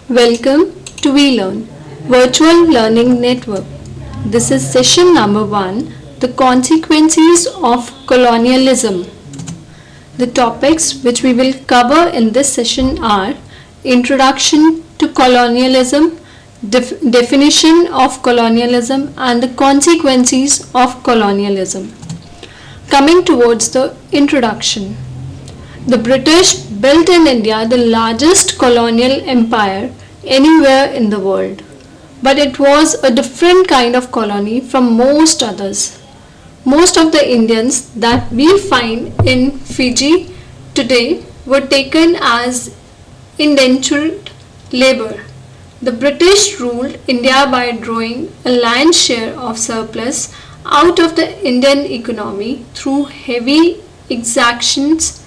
Welcome to WeLearn, Virtual Learning Network. This is session number 1, The Consequences of Colonialism. The topics which we will cover in this session are Introduction to Colonialism, Definition of Colonialism and the Consequences of Colonialism. Coming towards the introduction. The British built in India the largest colonial empire anywhere in the world, but it was a different kind of colony from most others. Most of the Indians that we find in Fiji today were taken as indentured labor. The British ruled India by drawing a lion's share of surplus out of the Indian economy through heavy exactions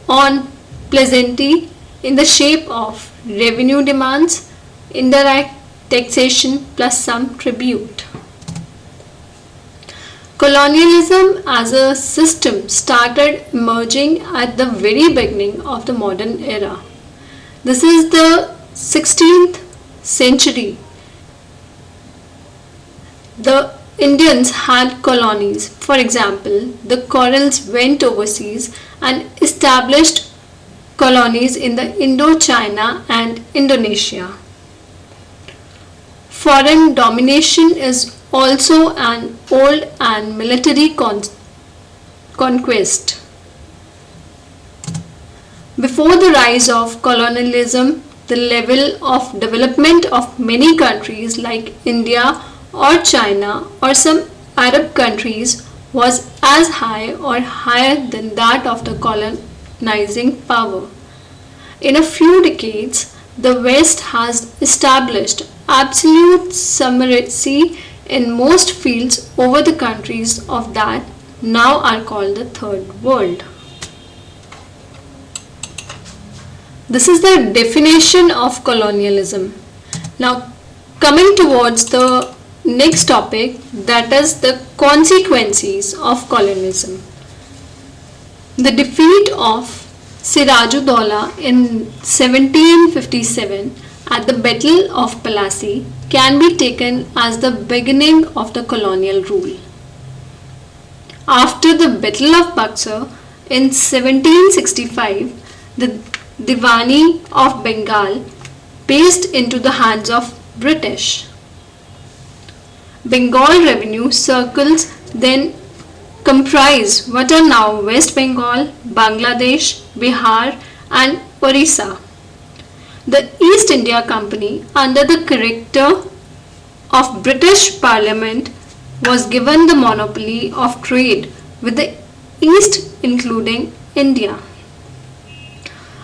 on peasantry in the shape of revenue demands, indirect taxation plus some tribute. Colonialism as a system started emerging at the very beginning of the modern era. This is the 16th century. The Indians had colonies. For example, the Korals went overseas and established colonies in the Indochina and Indonesia. Foreign domination is also an old and military conquest. Before the rise of colonialism, the level of development of many countries like India or China or some Arab countries was as high or higher than that of the colonizing power. In a few decades, the West has established absolute supremacy in most fields over the countries of that now are called the Third World. This is the definition of colonialism. Now, coming towards the next topic, that is the consequences of colonialism. The defeat of Sirajuddaula in 1757 at the Battle of Plassey can be taken as the beginning of the colonial rule. After the Battle of Buxar in 1765, the Diwani of Bengal passed into the hands of British. Bengal revenue circles then comprise what are now West Bengal, Bangladesh, Bihar and Orissa. The East India Company, under the character of British Parliament, was given the monopoly of trade with the East, including India.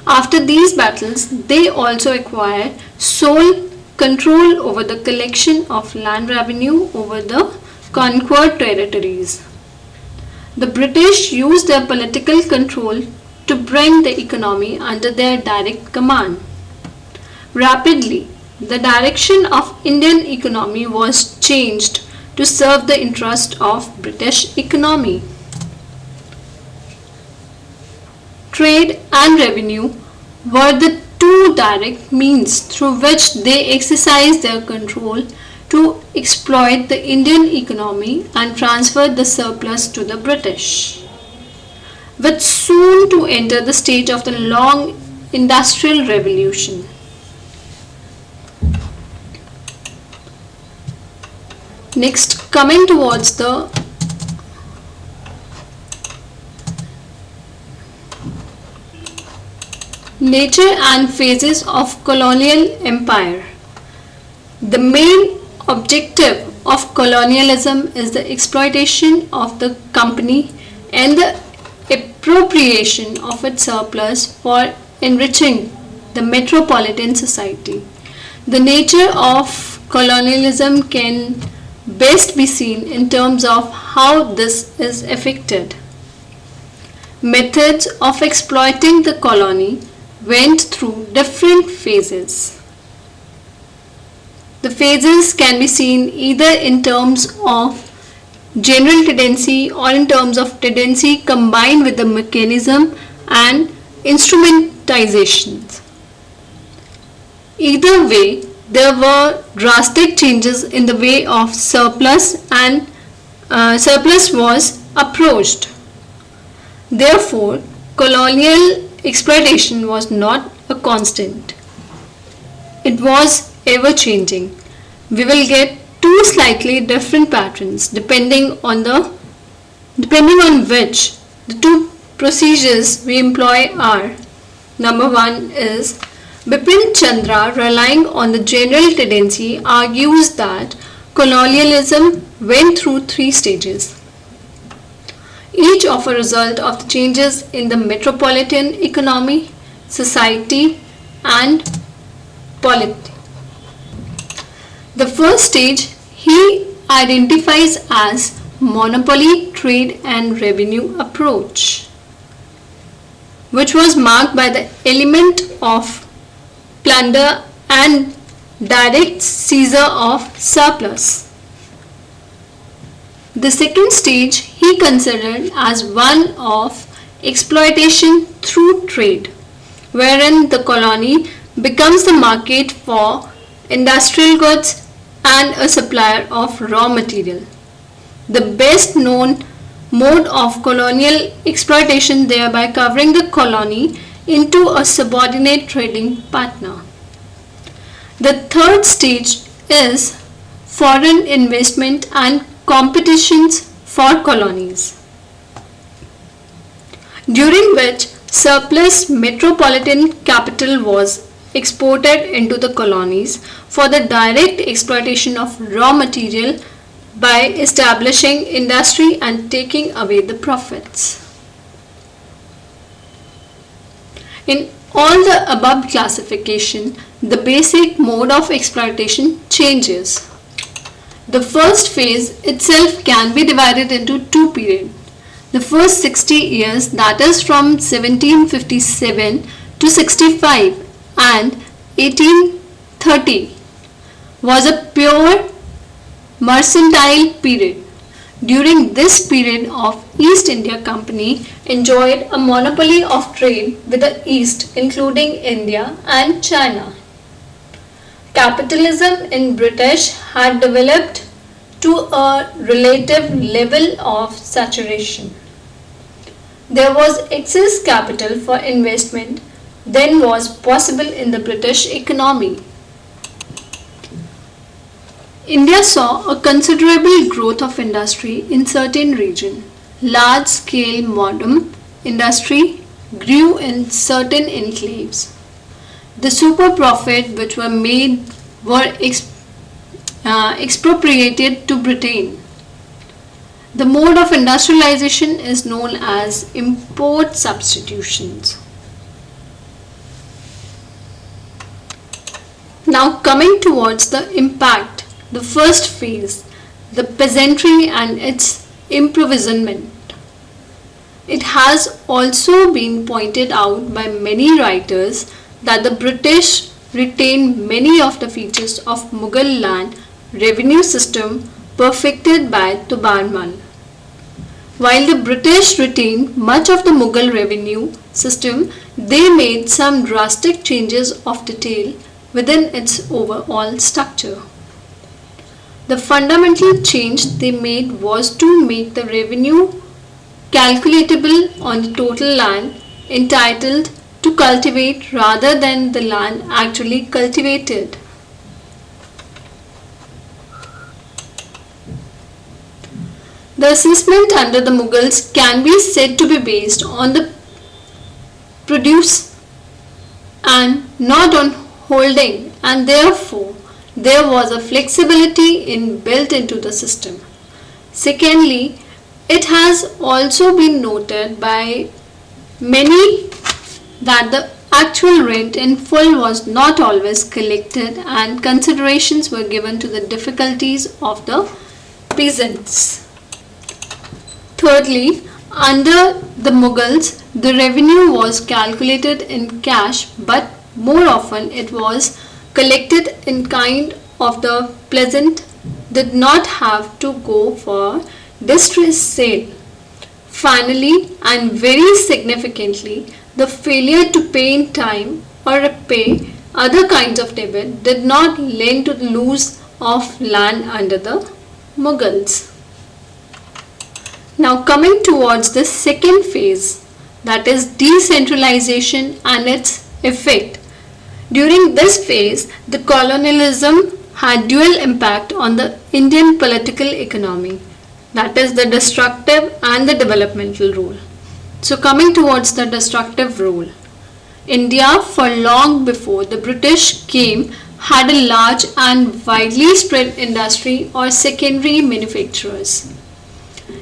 After these battles, they also acquired sole control over the collection of land revenue over the conquered territories. The British used their political control to bring the economy under their direct command. Rapidly, the direction of Indian economy was changed to serve the interest of British economy. Trade and revenue were the two direct means through which they exercised their control to exploit the Indian economy and transfer the surplus to the British, which soon to enter the stage of the long industrial revolution. Next, coming towards the nature and phases of colonial empire. The main objective of colonialism is the exploitation of the company and the appropriation of its surplus for enriching the metropolitan society. The nature of colonialism can best be seen in terms of how this is effected. Methods of exploiting the colony went through different phases. The phases can be seen either in terms of general tendency or in terms of tendency combined with the mechanism and instrumentalizations. Either way, there were drastic changes in the way of surplus was approached. Therefore, colonial exploitation was not a constant. It was ever changing. We will get two slightly different patterns depending on which the two procedures we employ are. Number one is Bipin Chandra, relying on the general tendency, argues that colonialism went through three stages, each of a result of the changes in the metropolitan economy, society, and polity. The first stage he identifies as monopoly, trade, and revenue approach, which was marked by the element of plunder and direct seizure of surplus. The second stage he considered as one of exploitation through trade, wherein the colony becomes the market for industrial goods and a supplier of raw material. The best known mode of colonial exploitation, thereby covering the colony into a subordinate trading partner. The third stage is foreign investment and competitions for colonies, during which surplus metropolitan capital was exported into the colonies for the direct exploitation of raw material by establishing industry and taking away the profits. In all the above classification, the basic mode of exploitation changes. The first phase itself can be divided into two periods. The first 60 years, that is from 1757 to 65 and 1830, was a pure mercantile period. During this period of East India Company enjoyed a monopoly of trade with the East, including India and China. Capitalism in British had developed to a relative level of saturation. There was excess capital for investment than was possible in the British economy. India saw a considerable growth of industry in certain regions. Large-scale modern industry grew in certain enclaves. The super profit which were made were expropriated to Britain. The mode of industrialization is known as import substitutions. Now coming towards the impact, the first phase, the peasantry and its imprisonment. It has also been pointed out by many writers that the British retained many of the features of Mughal land revenue system perfected by Tobarmal. While the British retained much of the Mughal revenue system, they made some drastic changes of detail within its overall structure. The fundamental change they made was to make the revenue calculatable on the total land entitled to cultivate rather than the land actually cultivated. The assessment under the Mughals can be said to be based on the produce and not on holding, and therefore there was a flexibility built into the system. Secondly, it has also been noted by many that the actual rent in full was not always collected and considerations were given to the difficulties of the peasants. Thirdly, under the Mughals, the revenue was calculated in cash, but more often it was collected in kind of the peasant did not have to go for distress sale. Finally, and very significantly, the failure to pay in time or pay other kinds of Tibet did not lend to the loss of land under the Mughals. Now coming towards the second phase, that is decentralization and its effect. During this phase, the colonialism had dual impact on the Indian political economy, that is the destructive and the developmental role. So coming towards the destructive role, India for long before the British came had a large and widely spread industry or secondary manufacturers.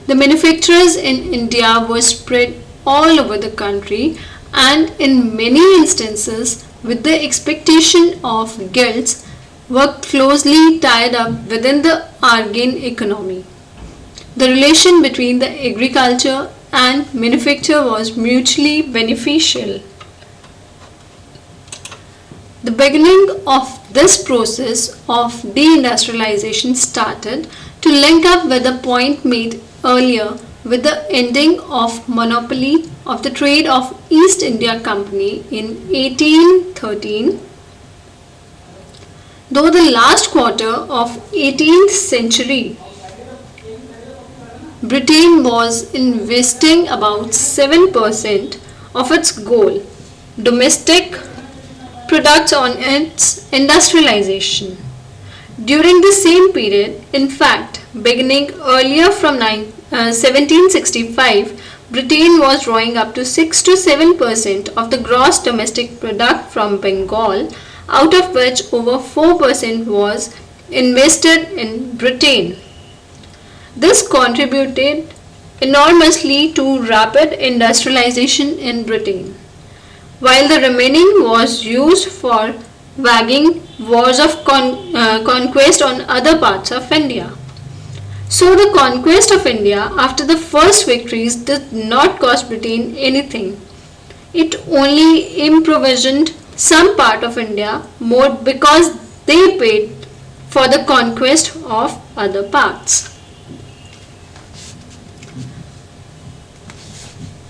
The manufacturers in India were spread all over the country and in many instances with the expectation of guilds were closely tied up within the Aryan economy. The relation between the agriculture and manufacture was mutually beneficial. The beginning of this process of deindustrialization started to link up with the point made earlier with the ending of monopoly of the trade of East India Company in 1813. Though the last quarter of 18th century, Britain was investing about 7% of its goal domestic products on its industrialization. During the same period, in fact, beginning earlier from 1765, Britain was drawing up to 6 to 7% of the gross domestic product from Bengal, out of which over 4% was invested in Britain. This contributed enormously to rapid industrialization in Britain, while the remaining was used for waging wars of conquest on other parts of India. So the conquest of India after the first victories did not cost Britain anything. It only improvised some part of India more because they paid for the conquest of other parts.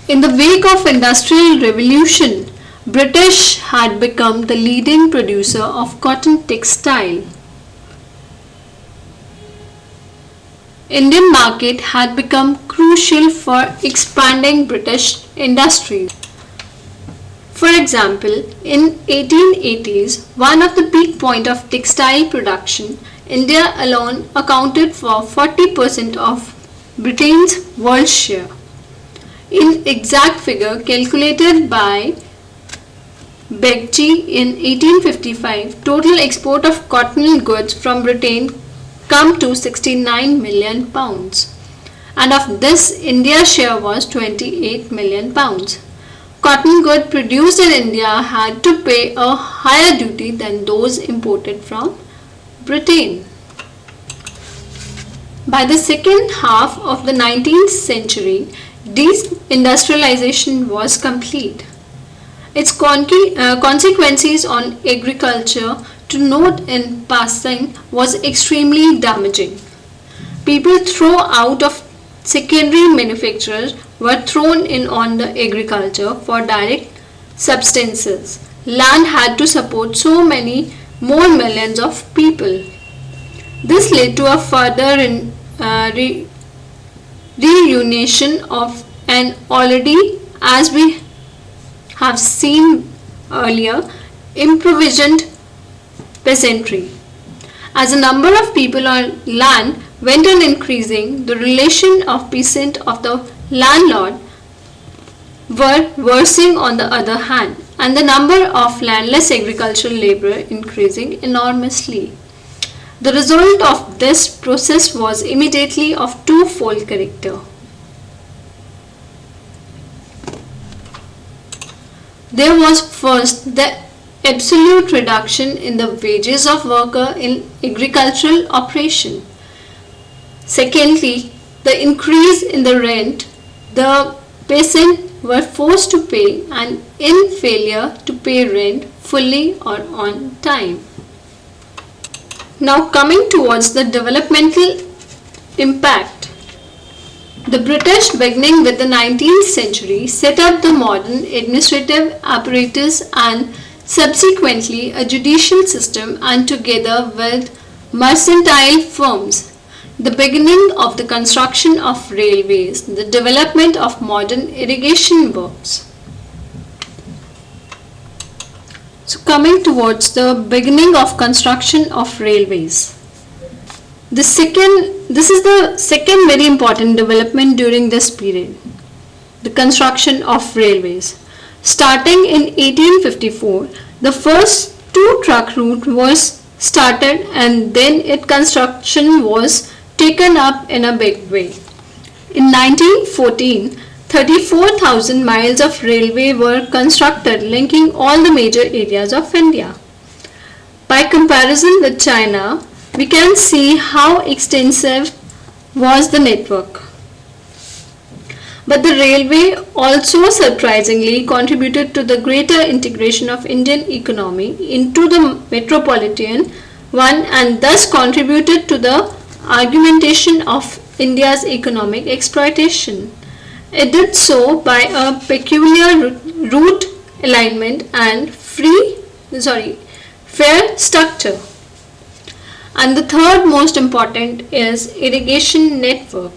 In the wake of Industrial Revolution, British had become the leading producer of cotton textile. Indian market had become crucial for expanding British industries. For example, in 1880s, one of the peak point of textile production, India alone accounted for 40% of Britain's world share. In exact figure calculated by Begchi in 1855, total export of cotton goods from Britain come to 69 million pounds, and of this India's share was 28 million pounds. Cotton goods produced in India had to pay a higher duty than those imported from Britain. By the second half of the 19th century, deindustrialization was complete. Its consequences on agriculture, to note in passing, was extremely damaging. People thrown out of secondary manufacturers were thrown in on the agriculture for direct substances. Land had to support so many more millions of people. This led to a further reunion of an already, as we have seen earlier, improvised peasantry. As the number of people on land went on increasing, the relation of peasant of the landlord were worsening on the other hand, and the number of landless agricultural laborer increasing enormously. The result of this process was immediately of twofold character. There was first the absolute reduction in the wages of worker in agricultural operation. Secondly, the increase in the rent the peasants were forced to pay, and in failure to pay rent fully or on time. Now coming towards the developmental impact. The British, beginning with the 19th century, set up the modern administrative apparatus and subsequently a judicial system, and together with mercantile firms, the beginning of the construction of railways, the development of modern irrigation works. So coming towards the beginning of construction of railways. This is the second very important development during this period, the construction of railways. Starting in 1854, the first two truck route was started and then its construction was taken up in a big way. In 1914, 34,000 miles of railway were constructed linking all the major areas of India. By comparison with China, we can see how extensive was the network. But the railway also surprisingly contributed to the greater integration of Indian economy into the metropolitan one and thus contributed to the augmentation of India's economic exploitation. It did so by a peculiar route alignment and fare structure. And the third most important is irrigation network.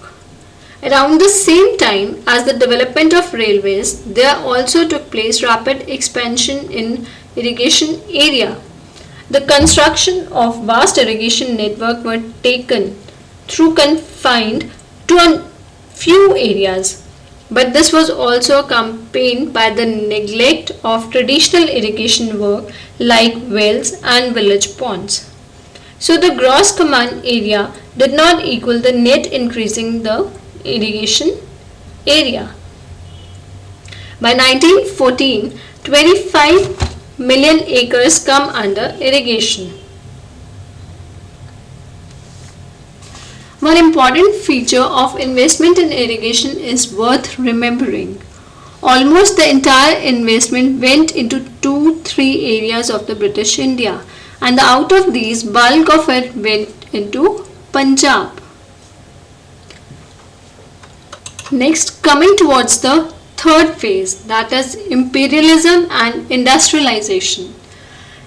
Around the same time as the development of railways, there also took place rapid expansion in irrigation area. The construction of vast irrigation network were taken through confined to a few areas, but this was also accompanied by the neglect of traditional irrigation work like wells and village ponds. So the gross command area did not equal the net increasing the irrigation area. By 1914, 25 million acres come under irrigation. One important feature of investment in irrigation is worth remembering. Almost the entire investment went into 2-3 areas of the British India, and out of these bulk of it went into Punjab. Next, coming towards the third phase, that is imperialism and industrialization.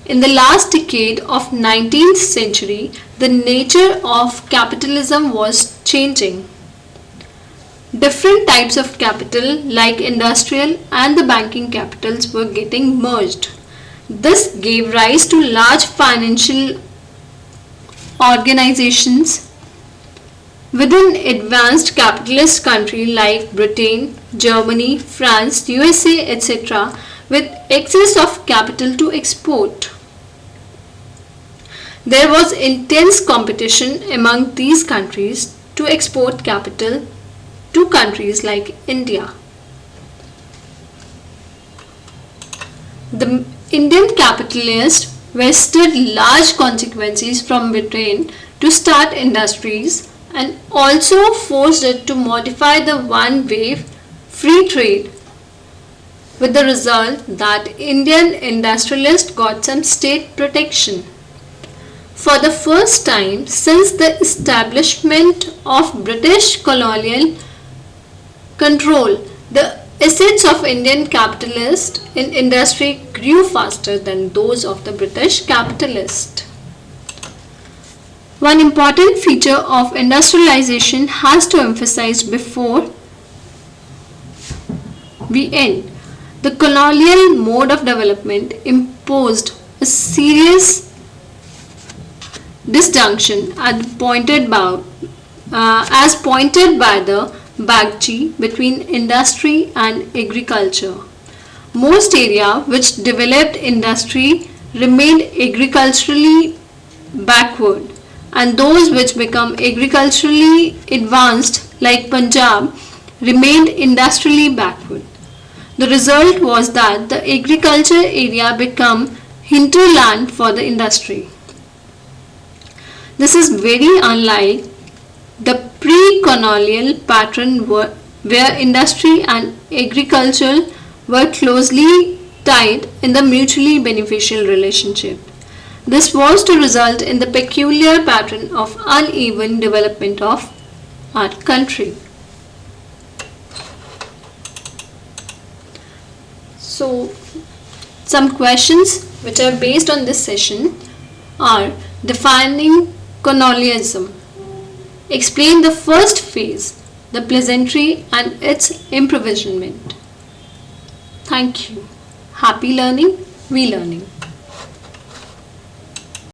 In the last decade of 19th century, the nature of capitalism was changing. Different types of capital like industrial and the banking capitals were getting merged. This gave rise to large financial organizations within advanced capitalist countries like Britain, Germany, France, USA, etc. with excess of capital to export. There was intense competition among these countries to export capital to countries like India. The Indian capitalists wrested large consequences from Britain to start industries and also forced it to modify the one-way free trade, with the result that Indian industrialists got some state protection. For the first time since the establishment of British colonial control, the assets of Indian capitalists in industry grew faster than those of the British capitalists. One important feature of industrialization has to emphasize before we end. The colonial mode of development imposed a serious disjunction as pointed by the Bagchi between industry and agriculture. Most areas which developed industry remained agriculturally backward, and those which become agriculturally advanced like Punjab remained industrially backward. The result was that the agriculture area became hinterland for the industry. This is very unlike the pre-colonial pattern where industry and agriculture were closely tied in the mutually beneficial relationship. This was to result in the peculiar pattern of uneven development of our country. So, some questions. which are based on this session are defining colonialism, explain the first phase, the pleasantry and its imprisonment. Thank you. Happy learning, relearning.